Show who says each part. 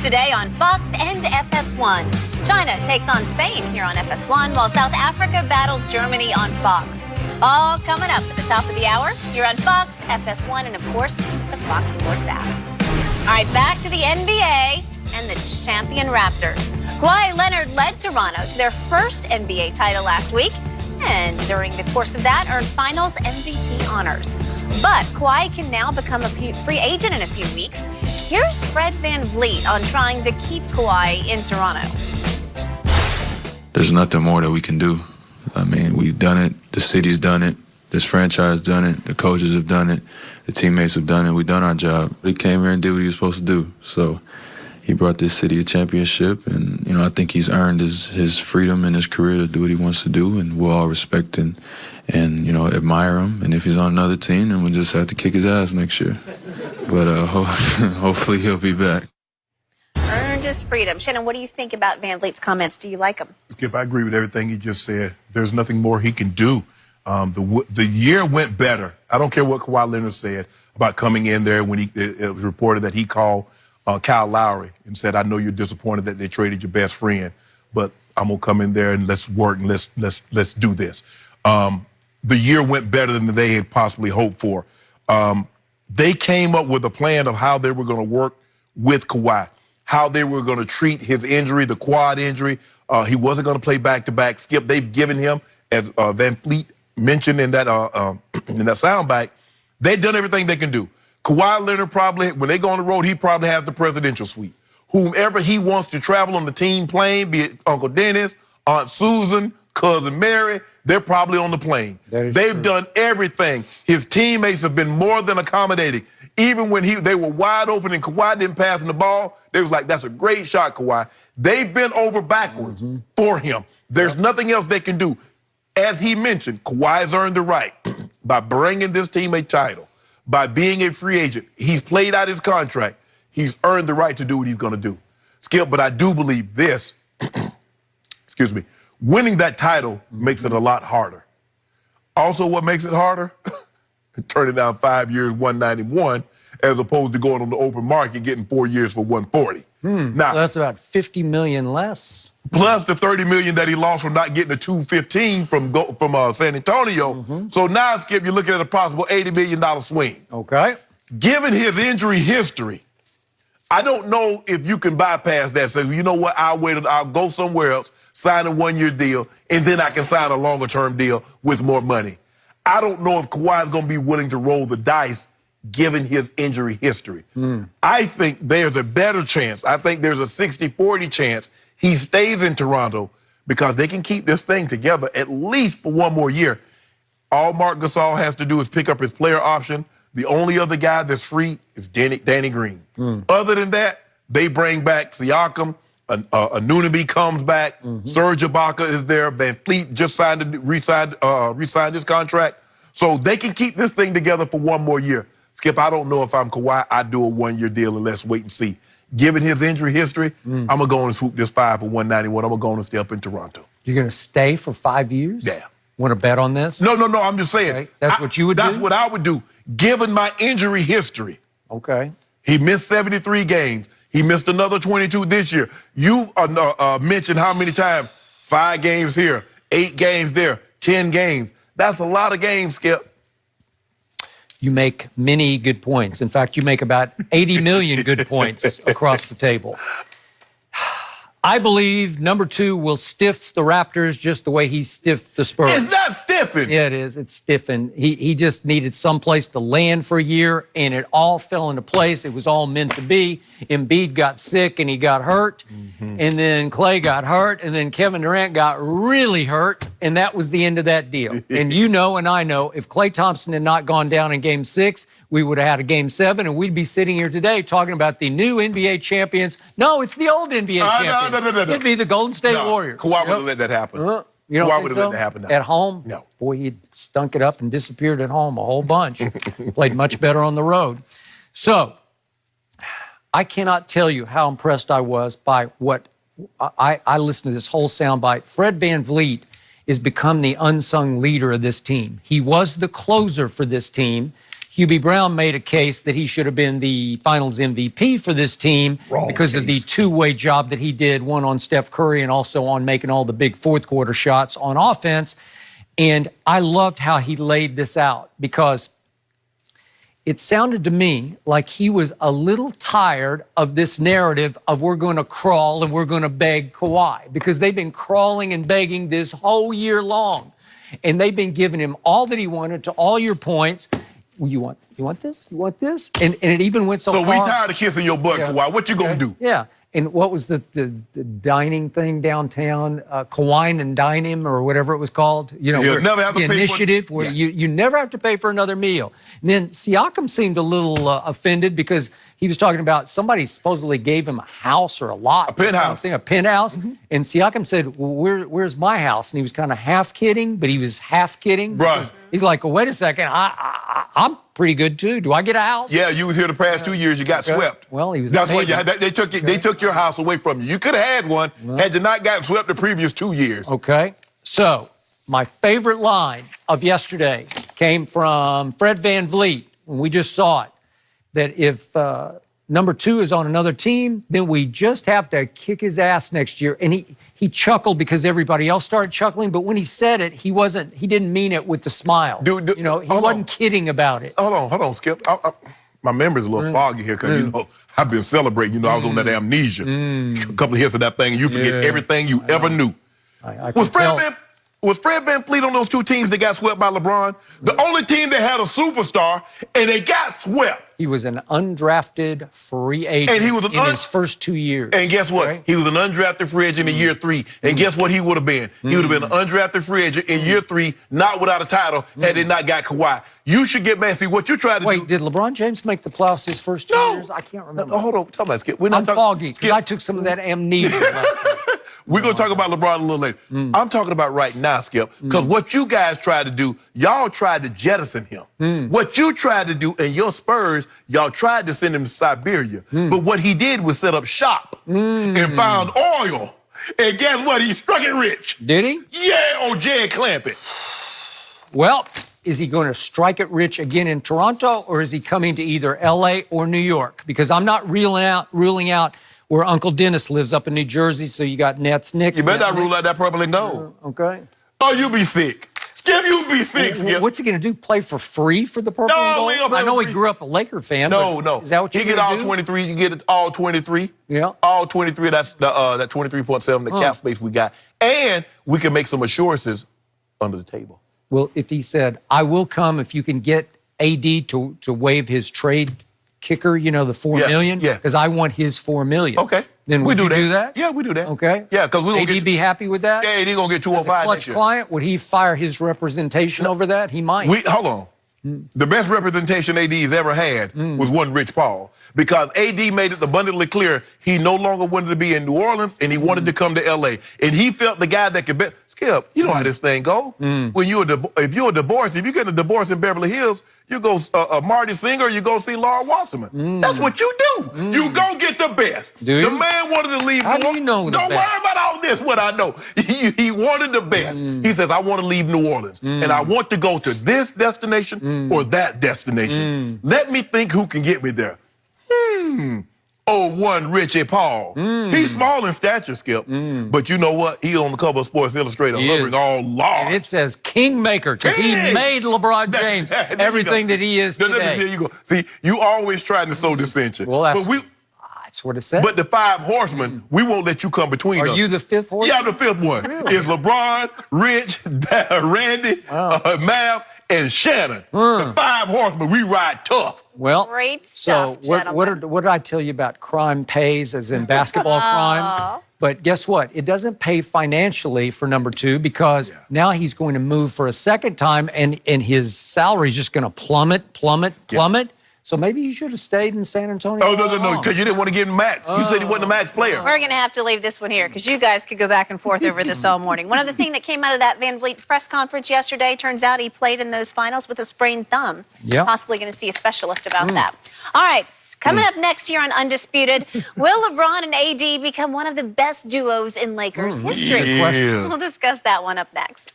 Speaker 1: today on Fox and FS1. China takes on Spain here on FS1, while South Africa battles Germany on Fox. All coming up at the top of the hour here on Fox, FS1, and of course, the Fox Sports app. All right, back to the NBA and the champion Raptors. Kawhi Leonard led Toronto to their first NBA title last week, and during the course of that, earned Finals MVP honors. But Kawhi can now become a free agent in a few weeks. Here's Fred VanVleet on trying to keep Kawhi in Toronto.
Speaker 2: There's nothing more that we can do. I mean, we've done it. The city's done it. This franchise done it. The coaches have done it. The teammates have done it. We've done our job. He came here and did what he was supposed to do. So he brought this city a championship, and I think he's earned his freedom in his career to do what he wants to do, and we'll all respect and admire him. And if he's on another team, then we'll just have to kick his ass next year. But hopefully he'll be back.
Speaker 1: Earned his freedom. Shannon, what do you think about VanVleet's comments? Do you like him?
Speaker 3: Skip, I agree with everything he just said. There's nothing more he can do. The year went better. I don't care what Kawhi Leonard said about coming in there when it was reported that he called Kyle Lowry and said, "I know you're disappointed that they traded your best friend, but I'm gonna come in there and let's work and let's do this." The year went better than they had possibly hoped for. They came up with a plan of how they were going to work with Kawhi, how they were going to treat his injury, the quad injury. He wasn't going to play back-to-back. Skip, they've given him, as VanVleet mentioned in that soundbite, they've done everything they can do. Kawhi Leonard probably, when they go on the road, he probably has the presidential suite. Whomever he wants to travel on the team plane, be it Uncle Dennis, Aunt Susan, Cousin Mary, they're probably on the plane. They've done everything. His teammates have been more than accommodating. Even when they were wide open and Kawhi didn't pass him the ball, they was like, "That's a great shot, Kawhi." They've been over backwards for him. There's nothing else they can do. As he mentioned, Kawhi has earned the right by bringing this team a title, by being a free agent. He's played out his contract. He's earned the right to do what he's going to do. Skip, but I do believe this, excuse me, winning that title makes it a lot harder. Also, what makes it harder? Turning down 5 years, 191, as opposed to going on the open market, getting 4 years for 140. Now,
Speaker 4: so that's about $50 million less.
Speaker 3: Plus the $30 million that he lost from not getting a 215 from San Antonio. So now, Skip, you're looking at a possible $80 million swing.
Speaker 4: Okay.
Speaker 3: Given his injury history, I don't know if you can bypass that. Say, you know what, I'll wait, I'll go somewhere else, sign a one-year deal, and then I can sign a longer-term deal with more money. I don't know if Kawhi is going to be willing to roll the dice given his injury history. I think there's a better chance. I think there's a 60-40 chance he stays in Toronto because they can keep this thing together at least for one more year. All Marc Gasol has to do is pick up his player option. The only other guy that's free is Danny Green. Other than that, they bring back Siakam. Anunoby comes back. Serge Ibaka is there. VanVleet just re-signed his contract. So they can keep this thing together for one more year. Skip, I don't know if I'm Kawhi, I'd do a one-year deal and let's wait and see. Given his injury history, I'm going to go and swoop this 5 for 191. I'm going to go and stay up in Toronto.
Speaker 4: You're going to stay for 5 years?
Speaker 3: Yeah.
Speaker 4: Want to bet on this?
Speaker 3: No, I'm just saying.
Speaker 4: Okay. That's what you would do?
Speaker 3: That's what I would do, given my injury history.
Speaker 4: Okay.
Speaker 3: He missed 73 games. He missed another 22 this year. You mentioned how many times? 5 games here, 8 games there, 10 games. That's a lot of games, Skip.
Speaker 4: You make many good points. In fact, you make about 80 million good points across the table. I believe number 2 will stiff the Raptors just the way he stiffed the Spurs.
Speaker 3: It's not stiffing.
Speaker 4: Yeah, it is. It's stiffing. He just needed someplace to land for a year, and it all fell into place. It was all meant to be. Embiid got sick, and he got hurt. And then Clay got hurt, and then Kevin Durant got really hurt, and that was the end of that deal. And you know and I know, if Klay Thompson had not gone down in Game 6, we would have had a Game 7, and we'd be sitting here today talking about the new NBA champions. No, it's the old NBA champions.
Speaker 3: No.
Speaker 4: It'd be the Golden State Warriors.
Speaker 3: Kawhi wouldn't let that happen.
Speaker 4: You don't
Speaker 3: Kawhi
Speaker 4: think
Speaker 3: would have
Speaker 4: so?
Speaker 3: let that happen.
Speaker 4: At home?
Speaker 3: No.
Speaker 4: Boy, he'd stunk it up and disappeared at home a whole bunch. Played much better on the road. So, I cannot tell you how impressed I was by what I listened to this whole soundbite. Fred VanVleet has become the unsung leader of this team. He was the closer for this team. Hubie Brown made a case that he should have been the Finals MVP for this team because of the two-way job that he did, one on Steph Curry and also on making all the big fourth-quarter shots on offense. And I loved how he laid this out because it sounded to me like he was a little tired of this narrative of we're going to crawl and we're going to beg Kawhi, because they've been crawling and begging this whole year long. And they've been giving him all that he wanted, to all your points. You want this? You want this? And it even went so far.
Speaker 3: So we tired of kissing your butt, Kawhi. What you going to do?
Speaker 4: Yeah. And what was the dining thing downtown? Kawhi and Dine Him, or whatever it was called. You know,
Speaker 3: never have to
Speaker 4: the
Speaker 3: pay
Speaker 4: initiative
Speaker 3: for,
Speaker 4: where you never have to pay for another meal. And then Siakam seemed a little offended because he was talking about somebody supposedly gave him a house or a lot.
Speaker 3: A penthouse.
Speaker 4: A penthouse. And Siakam said, well, where's my house? And he was kind of half kidding, but he was half kidding.
Speaker 3: Right.
Speaker 4: He's like, well, wait a second. I'm pretty good too. Do I get a house?
Speaker 3: Yeah, you was here the past 2 years. You got swept.
Speaker 4: Well, he was.
Speaker 3: That's why they took your house away from you. You could have had one had you not gotten swept the previous 2 years.
Speaker 4: Okay. So my favorite line of yesterday came from Fred VanVleet when we just saw it, that if number 2 is on another team, then we just have to kick his ass next year. And he chuckled because everybody else started chuckling, but when he said it, he didn't mean it with the smile.
Speaker 3: Dude,
Speaker 4: you know, he wasn't kidding about it.
Speaker 3: Hold on, Skip. My memory's a little foggy here because, you know, I've been celebrating. You know, I was on that amnesia. A couple of hits of that thing, and you forget everything you ever knew. Was Fred VanVleet on those 2 teams that got swept by LeBron? The only team that had a superstar, and they got swept.
Speaker 4: He was an undrafted free agent
Speaker 3: and he was
Speaker 4: in his first 2 years.
Speaker 3: And guess what? Right? He was an undrafted free agent in year 3. And guess what he would have been? He would have been an undrafted free agent in year 3, not without a title, had they not got Kawhi. You should get mad. See, what you tried to do.
Speaker 4: Wait, did LeBron James make the playoffs his first 2 years? I can't remember.
Speaker 3: No, hold on. Tell me that, Skip.
Speaker 4: I'm foggy because I took some of that amnesia last night.
Speaker 3: We're going to talk about LeBron a little later. I'm talking about right now, Skip, because what you guys tried to do, y'all tried to jettison him. What you tried to do in your Spurs, y'all tried to send him to Siberia. But what he did was set up shop and found oil. And guess what? He struck it rich.
Speaker 4: Did he?
Speaker 3: Yeah, on Jay Clampett.
Speaker 4: Well, is he going to strike it rich again in Toronto, or is he coming to either L.A. or New York? Because I'm not ruling out where Uncle Dennis lives up in New Jersey, so you got Nets, Knicks.
Speaker 3: You better not rule out that purple and gold.
Speaker 4: Okay.
Speaker 3: Oh, you be sick. Skip, you be sick, Skip.
Speaker 4: What's he going to do, play for free for the purple and gold?
Speaker 3: We don't play
Speaker 4: I know
Speaker 3: for
Speaker 4: he
Speaker 3: free.
Speaker 4: grew up a Laker fan.
Speaker 3: No.
Speaker 4: Is that what you're
Speaker 3: going to do? He get all 23. You get all 23.
Speaker 4: Yeah.
Speaker 3: All 23, that's that 23.7, the cap space we got. And we can make some assurances under the table.
Speaker 4: Well, if he said, I will come if you can get AD to waive his trade kicker, you know, the $4 million, because I want his $4 million.
Speaker 3: Okay.
Speaker 4: Then would you do that?
Speaker 3: Yeah, we do that.
Speaker 4: Okay.
Speaker 3: Yeah, because we're going to
Speaker 4: AD be happy with that?
Speaker 3: Yeah, AD going to get 205
Speaker 4: clutch
Speaker 3: next year.
Speaker 4: client, would he fire his representation over that? He might.
Speaker 3: Hold on. The best representation AD's ever had was one Rich Paul, because AD made it abundantly clear he no longer wanted to be in New Orleans and he wanted to come to LA. And he felt the guy that could bet. Skip, you know how this thing go. When if you're divorced, if you get a divorce in Beverly Hills, you go Marty Singer, you go see Laura Wasserman. That's what you do. You go get the best.
Speaker 4: Do you?
Speaker 3: The man wanted to leave
Speaker 4: How
Speaker 3: New
Speaker 4: do you know the
Speaker 3: Don't
Speaker 4: best?
Speaker 3: worry about all this, what I know. He wanted the best. He says, I want to leave New Orleans, and I want to go to this destination or that destination. Let me think who can get me there. Oh, one Richie Paul. He's small in stature, Skip. But you know what? He's on the cover of Sports Illustrated, hovering all large.
Speaker 4: And it says Kingmaker, because he made LeBron James everything that he is today.
Speaker 3: There you go. See, you always trying to sow dissension.
Speaker 4: Well, that's what it said.
Speaker 3: But the 5 horsemen, we won't let you come between us.
Speaker 4: Are you the 5th horseman?
Speaker 3: Yeah, I'm the 5th one. It's LeBron, Rich, Randy, Mav, and Shannon. The 5 horsemen, we ride tough.
Speaker 4: Well,
Speaker 1: great stuff,
Speaker 4: what did I tell you about crime pays, as in basketball crime? But guess what? It doesn't pay financially for number 2, because now he's going to move for a second time, and his salary is just going to plummet. So maybe you should have stayed in San Antonio.
Speaker 3: Oh, no, because you didn't want to give him max. You said he wasn't a max player.
Speaker 1: We're going to have to leave this one here because you guys could go back and forth over this all morning. One of the things that came out of that VanVleet press conference yesterday, turns out he played in those finals with a sprained thumb.
Speaker 4: Yeah.
Speaker 1: Possibly going to see a specialist about that. All right, coming up next year on Undisputed, will LeBron and AD become one of the best duos in Lakers history?
Speaker 3: Yeah.
Speaker 1: We'll discuss that one up next.